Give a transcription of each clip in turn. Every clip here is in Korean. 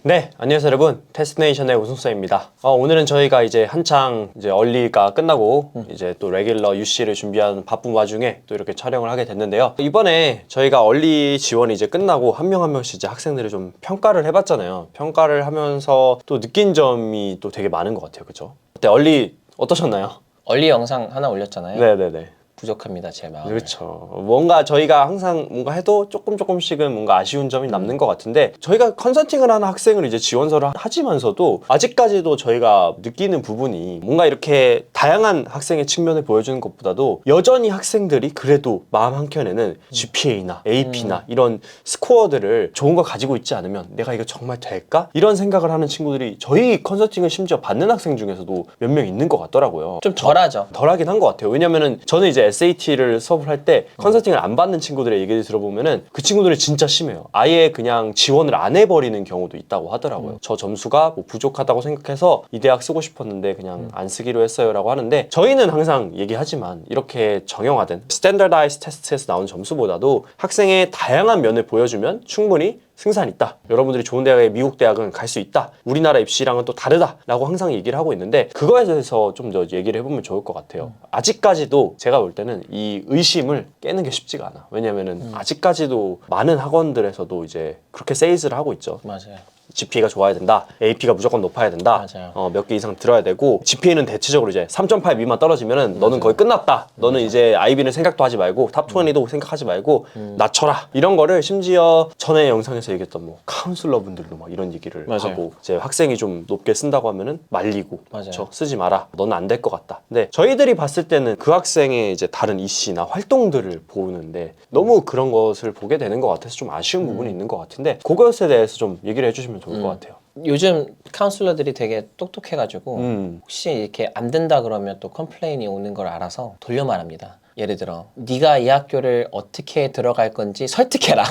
네, 안녕하세요 여러분. 테스트네이션의 우승수입니다. 오늘은 저희가 이제 한창 얼리가 끝나고 이제 또 레귤러 UC를 준비하는 바쁜 와중에 또 이렇게 촬영을 하게 됐는데요. 이번에 저희가 얼리 지원이 이제 끝나고 한 명 한 명씩 이제 학생들을 좀 평가를 해봤잖아요. 평가를 하면서 또 느낀 점이 또 되게 많은 것 같아요. 그죠? 그때 얼리 어떠셨나요? 얼리 영상 하나 올렸잖아요. 네네네. 부족합니다, 제 마음에. 그렇죠. 뭔가 저희가 항상 뭔가 해도 조금씩은 뭔가 아쉬운 점이 남는 것 같은데, 저희가 컨설팅을 하는 학생을 이제 지원서를 하지만서도 아직까지도 저희가 느끼는 부분이 뭔가 이렇게 다양한 학생의 측면을 보여주는 것보다도 여전히 학생들이 그래도 마음 한켠에는 GPA나 AP나 이런 스코어들을 좋은 거 가지고 있지 않으면 내가 이거 정말 될까? 이런 생각을 하는 친구들이 저희 컨설팅을 심지어 받는 학생 중에서도 몇 명 있는 것 같더라고요. 좀 덜하죠. 덜하긴 한 것 같아요. 왜냐면은 저는 이제 SAT를 수업을 할 때 컨설팅을 안 받는 친구들의 얘기를 들어보면은 그 친구들이 진짜 심해요. 아예 그냥 지원을 안 해버리는 경우도 있다고 하더라고요. 저 점수가 뭐 부족하다고 생각해서 이 대학 쓰고 싶었는데 그냥 안 쓰기로 했어요 라고 하는데, 저희는 항상 얘기하지만 이렇게 정형화된 스탠더다이즈 테스트에서 나온 점수보다도 학생의 다양한 면을 보여주면 충분히 승산 있다. 여러분들이 좋은 대학에 미국 대학은 갈 수 있다. 우리나라 입시랑은 또 다르다. 라고 항상 얘기를 하고 있는데, 그거에 대해서 좀 더 얘기를 해보면 좋을 것 같아요. 아직까지도 제가 볼 때는 이 의심을 깨는 게 쉽지가 않아. 왜냐면은 아직까지도 많은 학원들에서도 이제 그렇게 세일즈를 하고 있죠. 맞아요. GPA가 좋아야 된다. AP가 무조건 높아야 된다. 맞아요. 몇 개 이상 들어야 되고, GPA는 대체적으로 이제 3.8 미만 떨어지면은 너는 거의 끝났다. 너는 이제 IB는 생각도 하지 말고 탑 20도 생각하지 말고 낮춰라. 이런 거를 심지어 전에 영상에서 얘기했던 뭐 카운슬러 분들도 막 이런 얘기를 맞아요. 하고, 이제 학생이 좀 높게 쓴다고 하면은 말리고, 맞아요. 그쵸? 쓰지 마라. 너는 안 될 것 같다. 근데 저희들이 봤을 때는 그 학생의 이제 다른 이시나 활동들을 보는데 너무 그런 것을 보게 되는 것 같아서 좀 아쉬운 부분이 있는 것 같은데, 그것에 대해서 좀 얘기를 해주시면 좋을 것 같아요. 요즘 카운슬러들이 되게 똑똑해가지고 혹시 이렇게 안 된다 그러면 또 컴플레인이 오는 걸 알아서 돌려 말합니다. 예를 들어 네가 이 학교를 어떻게 들어갈 건지 설득해라.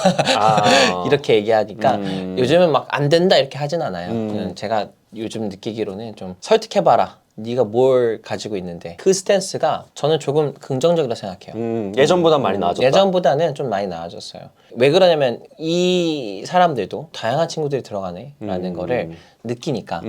이렇게 얘기하니까 요즘은 막 안 된다 이렇게 하진 않아요. 그냥 제가 요즘 느끼기로는 좀 설득해봐라. 네가 뭘 가지고 있는데, 그 스탠스가 저는 조금 긍정적이라고 생각해요. 예전보단 많이 나아졌다. 예전보다는 좀 많이 나아졌어요. 왜 그러냐면 이 사람들도 다양한 친구들이 들어가네 라는 거를 느끼니까.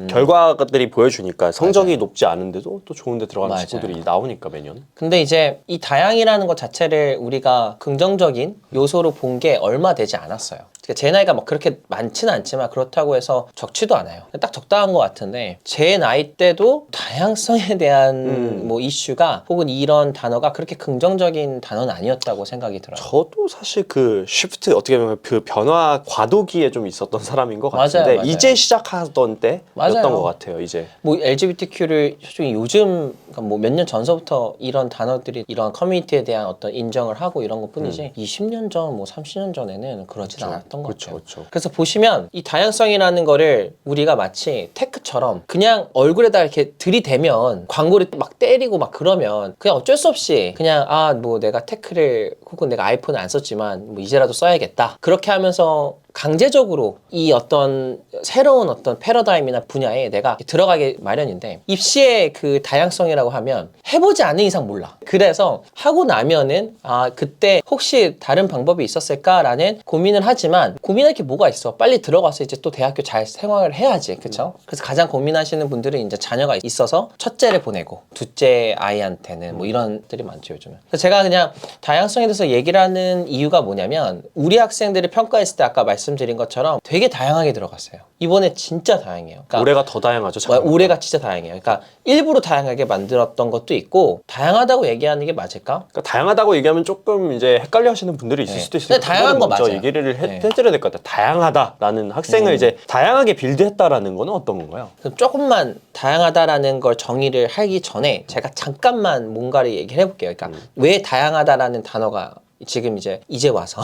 결과들이 보여주니까 성적이 높지 않은데도 또 좋은 데 들어가는 맞아요. 친구들이 나오니까 매년. 근데 이제 이 다양이라는 것 자체를 우리가 긍정적인 요소로 본 게 얼마 되지 않았어요. 그러니까 제 나이가 막 그렇게 많지는 않지만 그렇다고 해서 적지도 않아요. 딱 적당한 것 같은데, 제 나이 때도 다양성에 대한 뭐 이슈가 혹은 이런 단어가 그렇게 긍정적인 단어는 아니었다고 생각이 들어요. 저도 사실 그 쉬프트, 어떻게 보면 그 변화 과도기에 좀 있었던 사람인 것 같은데, 맞아요. 이제 시작하던 때였던 맞아요. 것 같아요. 이제 뭐 LGBTQ를 솔직히 요즘 뭐 몇 년 전서부터 이런 단어들이 이런 커뮤니티에 대한 어떤 인정을 하고 이런 것 뿐이지 20년 전, 뭐 30년 전에는 그러진 않았던 것 같아요. 그쵸. 그래서 보시면 이 다양성이라는 거를 우리가 마치 테크처럼 그냥 얼굴에다 이렇게 들이대면, 광고를 막 때리고 막 그러면 그냥 어쩔 수 없이 그냥 뭐 내가 테크를 혹은 내가 아이폰을 안 썼지만 뭐 이제라도 써야겠다. 그렇게 하면서 강제적으로 이 어떤 새로운 어떤 패러다임이나 분야에 내가 들어가게 마련인데, 입시의 그 다양성이라고 하면 해보지 않는 이상 몰라. 그래서 하고 나면은 그때 혹시 다른 방법이 있었을까라는 고민을 하지만, 고민할 게 뭐가 있어. 빨리 들어가서 이제 또 대학교 잘 생활을 해야지. 그쵸? 그래서 가장 고민하시는 분들은 이제 자녀가 있어서 첫째를 보내고 둘째 아이한테는 뭐 이런 들이 많죠 요즘은. 그래서 제가 그냥 다양성에 대해서 얘기를 하는 이유가 뭐냐면, 우리 학생들을 평가했을 때 아까 말씀드린 것처럼 되게 다양하게 들어갔어요. 이번에 진짜 다양해요. 그러니까 올해가 더 다양하죠. 작년보다. 올해가 진짜 다양해요. 그러니까 일부러 다양하게 만들었던 것도 있고, 다양하다고 얘기하는 게 맞을까? 그러니까 다양하다고 얘기하면 조금 이제 헷갈려 하시는 분들이 있을 수도 있으니까, 근데 다양한 거 먼저 맞아요. 얘기를 해드려야 될 것 같아요. 다양하다라는 학생을 이제 다양하게 빌드했다라는 거는 어떤 건가요? 그럼 조금만 다양하다라는 걸 정의를 하기 전에 제가 잠깐만 뭔가를 얘기를 해볼게요. 그러니까 왜 다양하다라는 단어가 지금 이제 와서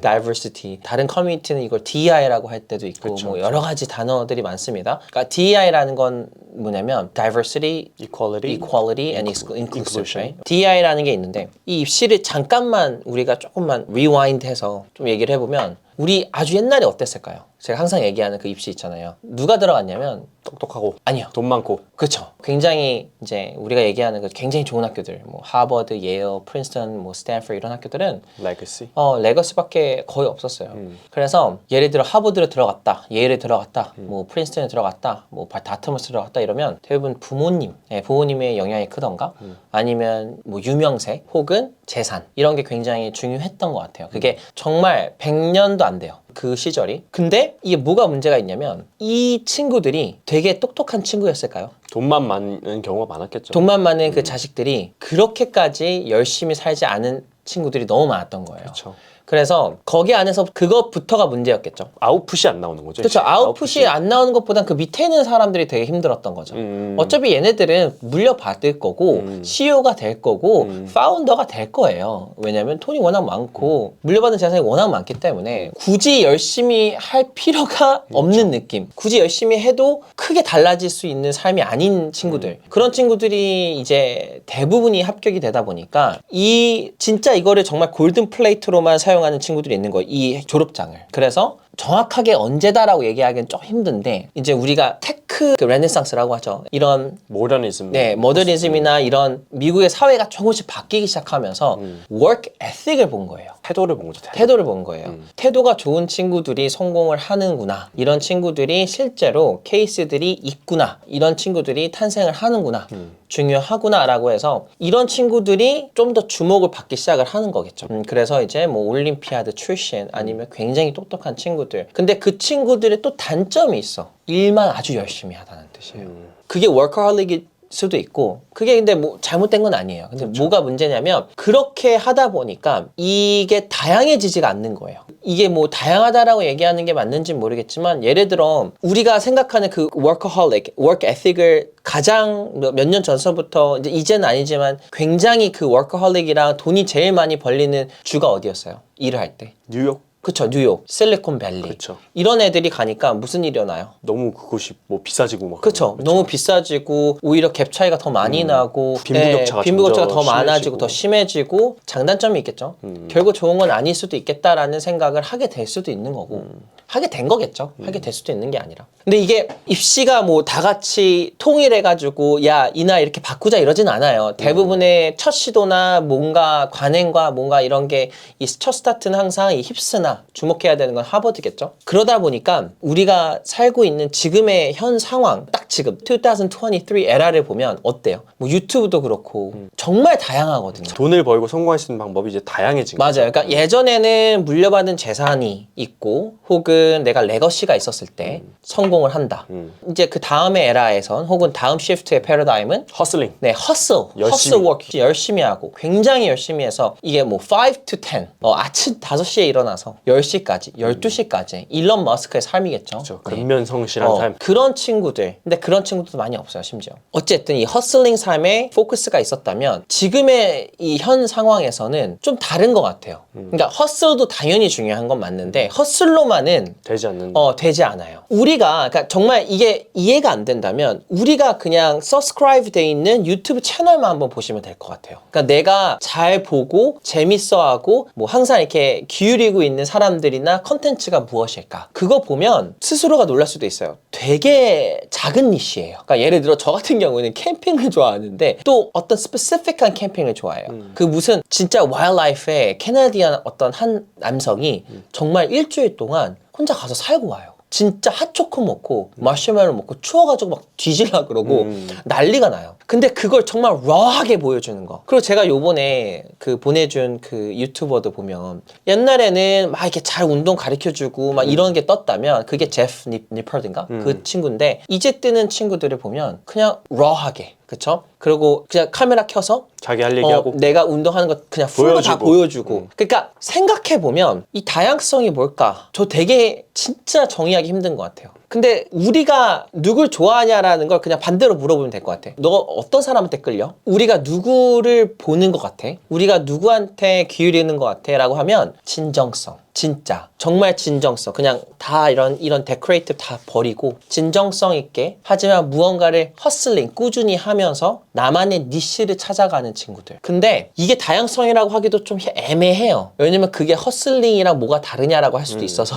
diversity, 다른 커뮤니티는 이걸 DEI라고 할 때도 있고, 뭐 여러 가지 단어들이 많습니다. 그러니까 DEI라는 건 뭐냐면 diversity, equality and inclusion. Right? DEI라는 게 있는데, 이 입시를 잠깐만 우리가 조금만 rewind해서 좀 얘기를 해보면, 우리 아주 옛날에 어땠을까요? 제가 항상 얘기하는 그 입시 있잖아요. 누가 들어갔냐면 똑똑하고 아니요. 돈 많고. 그렇죠. 굉장히 이제 우리가 얘기하는 그 굉장히 좋은 학교들, 뭐 하버드, 예일, 프린스턴, 뭐 스탠퍼드 이런 학교들은 레거시. 레거스밖에 거의 없었어요. 그래서 예를 들어 하버드를 들어갔다, 예일에 들어갔다, 뭐 프린스턴에 들어갔다, 뭐 다트머스 들어갔다 이러면 대부분 부모님의 영향이 크던가 아니면 뭐 유명세 혹은 재산 이런 게 굉장히 중요했던 것 같아요. 그게 정말 100년도 안 돼요. 그 시절이. 근데 이게 뭐가 문제가 있냐면 이 친구들이 되게 똑똑한 친구였을까요? 돈만 많은 경우가 많았겠죠. 돈만 많은 그 자식들이 그렇게까지 열심히 살지 않은 친구들이 너무 많았던 거예요. 그렇죠. 그래서 거기 안에서 그것부터가 문제였겠죠. 아웃풋이 안 나오는 거죠. 그렇죠. 이제. 아웃풋이 안 나오는 것보단 그 밑에 있는 사람들이 되게 힘들었던 거죠. 어차피 얘네들은 물려받을 거고 CEO가 될 거고 파운더가 될 거예요. 왜냐면 돈이 워낙 많고 물려받은 재산이 워낙 많기 때문에 굳이 열심히 할 필요가 없는 느낌. 굳이 열심히 해도 크게 달라질 수 있는 삶이 아닌 친구들. 그런 친구들이 이제 대부분이 합격이 되다 보니까 진짜 이거를 정말 골든 플레이트로만 사용하는 친구들이 있는 거예요. 이 졸업장을. 그래서 정확하게 언제다라고 얘기하기는 좀 힘든데 이제 우리가 테크 레네상스라고 하죠. 이런 모더니즘. 네, 모더니즘이나 이런 미국의 사회가 조금씩 바뀌기 시작하면서 work ethic을 본 거예요. 태도를 본 거죠. 태도를 본 거예요. 태도가 좋은 친구들이 성공을 하는구나. 이런 친구들이 실제로 케이스들이 있구나. 이런 친구들이 탄생을 하는구나. 중요하구나라고 해서 이런 친구들이 좀 더 주목을 받기 시작을 하는 거겠죠. 그래서 이제 뭐 올림피아드 출신 아니면 굉장히 똑똑한 친구들. 근데 그 친구들의 또 단점이 있어. 일만 아주 열심히 하다는 뜻이에요. 그게 워커홀릭일 수도 있고 그게 근데 뭐 잘못된 건 아니에요. 근데 뭐가 문제냐면 그렇게 하다 보니까 이게 다양해지지가 않는 거예요. 이게 뭐 다양하다라고 얘기하는 게 맞는지는 모르겠지만 예를 들어 우리가 생각하는 그 워커홀릭, 워크 에틱을 가장 몇 년 전서부터 이제는 아니지만 굉장히 그 워커홀릭이랑 돈이 제일 많이 벌리는 주가 어디였어요? 일을 할 때. 뉴욕. 그쵸, 뉴욕, 실리콘밸리. 그쵸. 이런 애들이 가니까 무슨 일이 일어나요? 너무 그것이 뭐 비싸지고 막. 그쵸. 그런 거. 너무 비싸지고 오히려 갭 차이가 더 많이 나고 빈부격차가 빈부격차가 더 점점 많아지고 더 심해지고 장단점이 있겠죠. 결국 좋은 건 아닐 수도 있겠다라는 생각을 하게 될 수도 있는 거고 하게 된 거겠죠. 하게 될 수도 있는 게 아니라. 근데 이게 입시가 뭐 다 같이 통일해가지고 야 이나 이렇게 바꾸자 이러진 않아요. 대부분의 첫 시도나 뭔가 관행과 뭔가 이런 게 이 첫 스타트는 항상 이 힙스나 주목해야 되는 건 하버드겠죠. 그러다 보니까 우리가 살고 있는 지금의 현 상황 딱 지금 2023 에라를 보면 어때요? 뭐 유튜브도 그렇고 정말 다양하거든요. 돈을 벌고 성공할 수 있는 방법이 이제 다양해진 거죠. 맞아요. 그러니까 예전에는 물려받은 재산이 있고 혹은 내가 레거시가 있었을 때 성공을 한다. 이제 그 다음의 에라에선 혹은 다음 시프트의 패러다임은 허슬링. 네, 허슬 워크 열심히 하고 굉장히 열심히 해서 이게 뭐 5 to 10 아침 5시에 일어나서 10시까지 12시까지 일론 머스크의 삶이겠죠. 그렇죠. 근면성실한 삶. 그런 친구들. 근데 그런 친구들도 많이 없어요, 심지어. 어쨌든 이 허슬링 삶에 포커스가 있었다면 지금의 이 현 상황에서는 좀 다른 것 같아요. 그러니까 허슬도 당연히 중요한 건 맞는데 허슬로만은 되지 않는. 되지 않아요. 우리가 그러니까 정말 이게 이해가 안 된다면 우리가 그냥 서브스크라이브 돼 있는 유튜브 채널만 한번 보시면 될 것 같아요. 그러니까 내가 잘 보고 재밌어하고 뭐 항상 이렇게 기울이고 있는 사람들이나 컨텐츠가 무엇일까? 그거 보면 스스로가 놀랄 수도 있어요. 되게 작은 니시예요. 그러니까 예를 들어 저 같은 경우는 캠핑을 좋아하는데 또 어떤 스페시픽한 캠핑을 좋아해요. 그 무슨 진짜 와일드라이프에 캐나디안 어떤 한 남성이 정말 일주일 동안 혼자 가서 살고 와요. 진짜 핫초코 먹고 마시멜로 먹고 추워가지고 막 뒤질라 그러고 난리가 나요. 근데 그걸 정말 러하게 보여주는 거. 그리고 제가 요번에 그 보내준 그 유튜버도 보면 옛날에는 막 이렇게 잘 운동 가르쳐주고 막 이런 게 떴다면 그게 제프 니퍼드인가? 그 친구인데 이제 뜨는 친구들을 보면 그냥 러하게. 그쵸? 그리고 그냥 카메라 켜서 자기 할 얘기하고. 내가 운동하는 거 그냥 풀로 다 보여주고. 보여주고. 그러니까 생각해보면 이 다양성이 뭘까? 저 되게 진짜 정의하기 힘든 것 같아요. 근데 우리가 누굴 좋아하냐라는 걸 그냥 반대로 물어보면 될 것 같아. 너 어떤 사람한테 끌려? 우리가 누구를 보는 것 같아? 우리가 누구한테 기울이는 것 같아? 라고 하면 진정성. 진짜 정말 진정성 그냥 다 이런 데코레이티브 다 버리고 진정성 있게 하지만 무언가를 허슬링 꾸준히 하면서 나만의 니시를 찾아가는 친구들. 근데 이게 다양성이라고 하기도 좀 애매해요. 왜냐면 그게 허슬링이랑 뭐가 다르냐라고 할 수도 있어서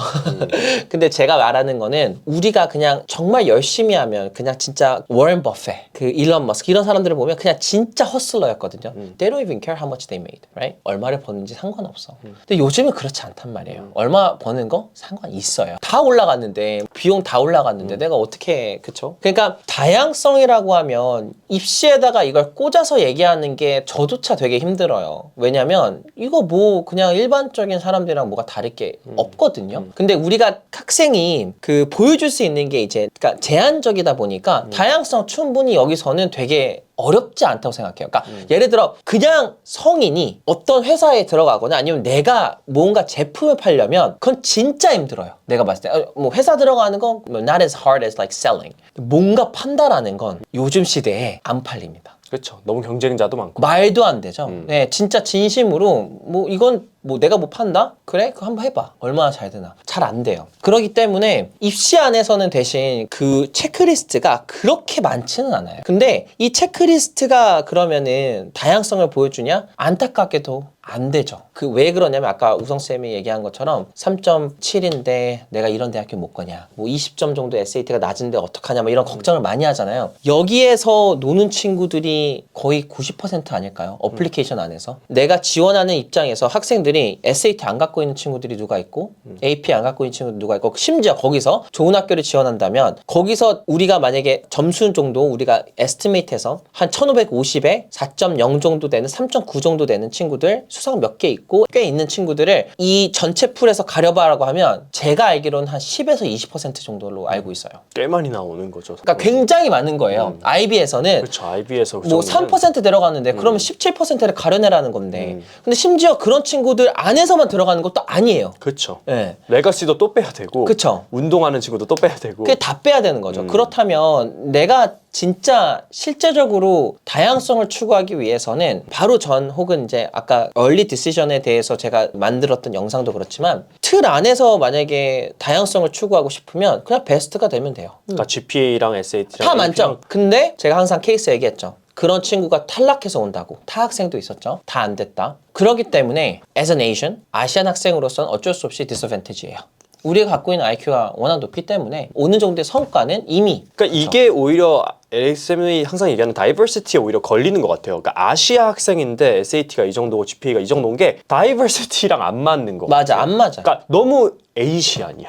근데 제가 말하는 거는 우리가 그냥 정말 열심히 하면 그냥 진짜 워런 버핏, 그 일론 머스크 이런 사람들을 보면 그냥 진짜 허슬러였거든요. They don't even care how much they made, right? 얼마를 버는지 상관없어. 근데 요즘은 그렇지 않단 말이에요. 얼마 버는 거 상관 있어요. 다 올라갔는데 비용 다 올라갔는데 내가 어떻게 그쵸? 그러니까 다양성이라고 하면 입시에다가 이걸 꽂아서 얘기하는 게 저조차 되게 힘들어요. 왜냐면 이거 뭐 그냥 일반적인 사람들이랑 뭐가 다를 게 없거든요. 근데 우리가 학생이 그 보여줄 수 있는 게 이제 그러니까 제한적이다 보니까 다양성 충분히 여기서는 되게 어렵지 않다고 생각해요. 그러니까 예를 들어 그냥 성인이 어떤 회사에 들어가거나 아니면 내가 뭔가 제품을 팔려면 그건 진짜 힘들어요. 내가 봤을 때 뭐 회사 들어가는 건 not as hard as like selling. 뭔가 판다라는 건 요즘 시대에 안 팔립니다. 그렇죠. 너무 경쟁자도 많고. 말도 안 되죠. 네, 진짜 진심으로 뭐 이건 뭐 내가 뭐 판다? 그래? 그거 한번 해봐. 얼마나 잘 되나? 잘 안 돼요. 그렇기 때문에 입시 안에서는 대신 그 체크리스트가 그렇게 많지는 않아요. 근데 이 체크리스트가 그러면은 다양성을 보여주냐? 안타깝게도 안 되죠. 그 왜 그러냐면 아까 우성쌤이 얘기한 것처럼 3.7인데 내가 이런 대학교 못 가냐. 뭐 20점 정도 SAT가 낮은데 어떡하냐. 뭐 이런 걱정을 많이 하잖아요. 여기에서 노는 친구들이 거의 90% 아닐까요? 어플리케이션 안에서. 내가 지원하는 입장에서 학생들이 SAT 안 갖고 있는 친구들이 누가 있고 AP 안 갖고 있는 친구들 누가 있고 심지어 거기서 좋은 학교를 지원한다면 거기서 우리가 만약에 점수 정도 우리가 에스티메이트해서 한 1550에 4.0 정도 되는 3.9 정도 되는 친구들 수상 몇 개 있고 꽤 있는 친구들을 이 전체 풀에서 가려봐라고 하면 제가 알기로는 한 10에서 20% 정도로 알고 있어요. 꽤 많이 나오는 거죠. 그러니까 굉장히 많은 거예요. IB에서는 그렇죠. IB에서 뭐 3% 들어갔는데 그러면 17%를 가려내라는 건데 근데 심지어 그런 친구들 안에서만 들어가는 것도 아니에요. 그렇죠. 네. 레거시도 또 빼야 되고 그쵸. 운동하는 친구도 또 빼야 되고 그게 다 빼야 되는 거죠. 그렇다면 내가 진짜 실제적으로 다양성을 추구하기 위해서는 바로 전 혹은 이제 아까 early decision에 대해서 제가 만들었던 영상도 그렇지만 틀 안에서 만약에 다양성을 추구하고 싶으면 그냥 베스트가 되면 돼요. 그러니까 GPA랑 SAT랑 다 만점. 근데 제가 항상 케이스 얘기했죠. 그런 친구가 탈락해서 온다고. 타 학생도 있었죠. 다 안 됐다. 그렇기 때문에 as an Asian, 아시안 학생으로서는 어쩔 수 없이 디스어밴티지예요. 우리가 갖고 있는 IQ가 워낙 높기 때문에 어느 정도의 성과는 이미 그러니까 이게 오히려 LXM이 항상 얘기하는 다이버시티에 오히려 걸리는 것 같아요. 그러니까 아시아 학생인데 SAT가 이 정도고 GPA가 이 정도인 게 다이버시티랑 안 맞는 거 맞아. 같아요. 안 맞아. 그러니까 너무 에이시안이야.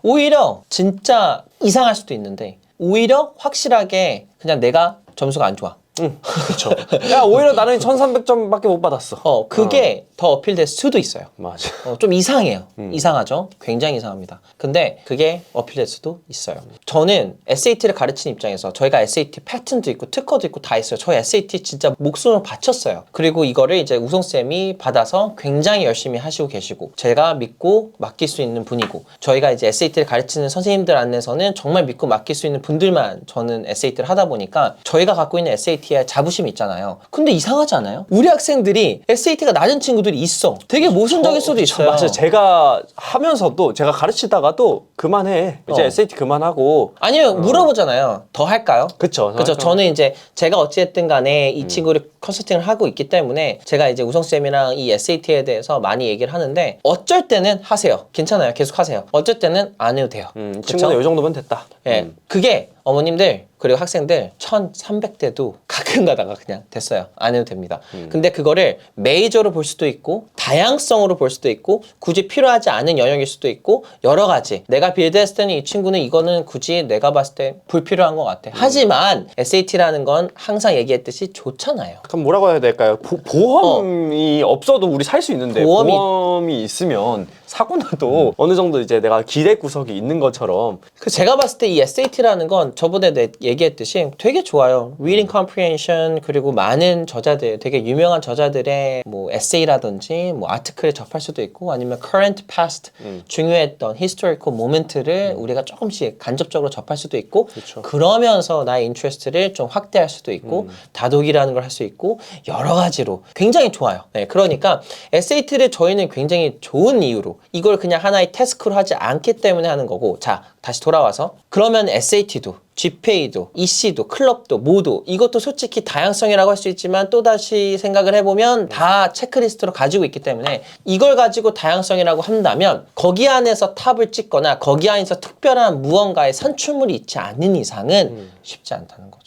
오히려 진짜 이상할 수도 있는데 오히려 확실하게 그냥 내가 점수가 안 좋아. 그렇죠. 야 오히려 나는 1300점밖에 못 받았어. 그게 더 어필될 수도 있어요. 맞아. 좀 이상해요. 이상하죠? 굉장히 이상합니다. 근데 그게 어필될 수도 있어요. 저는 SAT를 가르치는 입장에서 저희가 SAT 패턴도 있고 특허도 있고 다 있어요. 저희 SAT 진짜 목숨을 바쳤어요. 그리고 이거를 이제 우성쌤이 받아서 굉장히 열심히 하시고 계시고 제가 믿고 맡길 수 있는 분이고 저희가 이제 SAT를 가르치는 선생님들 안에서는 정말 믿고 맡길 수 있는 분들만 저는 SAT를 하다 보니까 저희가 갖고 있는 SAT에 자부심이 있잖아요. 근데 이상하지 않아요? 우리 학생들이 SAT가 낮은 친구들이 있어. 되게 모순적일 수도 있어요. 맞아요. 제가 하면서도 제가 가르치다가도 그만해. 이제 SAT 그만하고. 아니면 물어보잖아요. 더 할까요? 그쵸. 그렇죠. 저는 이제 제가 어찌됐든 간에 이 친구를 컨설팅을 하고 있기 때문에 제가 이제 우성쌤이랑 이 SAT에 대해서 많이 얘기를 하는데 어쩔 때는 하세요. 괜찮아요. 계속 하세요. 어쩔 때는 안 해도 돼요. 친구는 이 정도면 됐다. 예. 그게 어머님들 그리고 학생들 1300대도 가끔 가다가 그냥 됐어요. 안 해도 됩니다. 근데 그거를 메이저로 볼 수도 있고 다양성으로 볼 수도 있고 굳이 필요하지 않은 영역일 수도 있고 여러 가지 내가 빌드했을 때는 이 친구는 이거는 굳이 내가 봤을 때 불필요한 것 같아. 하지만 SAT라는 건 항상 얘기했듯이 좋잖아요. 그럼 뭐라고 해야 될까요? 보험이 없어도 우리 살 수 있는데 보험이 있으면 사고 나도 어느 정도 이제 내가 기대 구석이 있는 것처럼 그 제가 봤을 때 이 SAT라는 건 저번에 얘기했듯이 되게 좋아요. Reading Comprehension 그리고 많은 저자들 되게 유명한 저자들의 뭐 에세이라든지 뭐 아티클을 접할 수도 있고 아니면 current past 중요했던 historical moment를 우리가 조금씩 간접적으로 접할 수도 있고 그쵸. 그러면서 나의 인트레스트를 좀 확대할 수도 있고 다독이라는 걸 할 수 있고 여러 가지로 굉장히 좋아요. 네, 그러니까 SAT를 저희는 굉장히 좋은 이유로 거고 이걸 그냥 하나의 태스크로 하지 않기 때문에 하는 거고. 자, 다시 돌아와서 그러면 SAT도 GPA도 EC도 클럽도 모두 이것도 솔직히 다양성이라고 할 수 있지만 또다시 생각을 해보면 다 체크리스트로 가지고 있기 때문에 이걸 가지고 다양성이라고 한다면 거기 안에서 탑을 찍거나 거기 안에서 특별한 무언가의 산출물이 있지 않는 이상은 쉽지 않다는 거죠.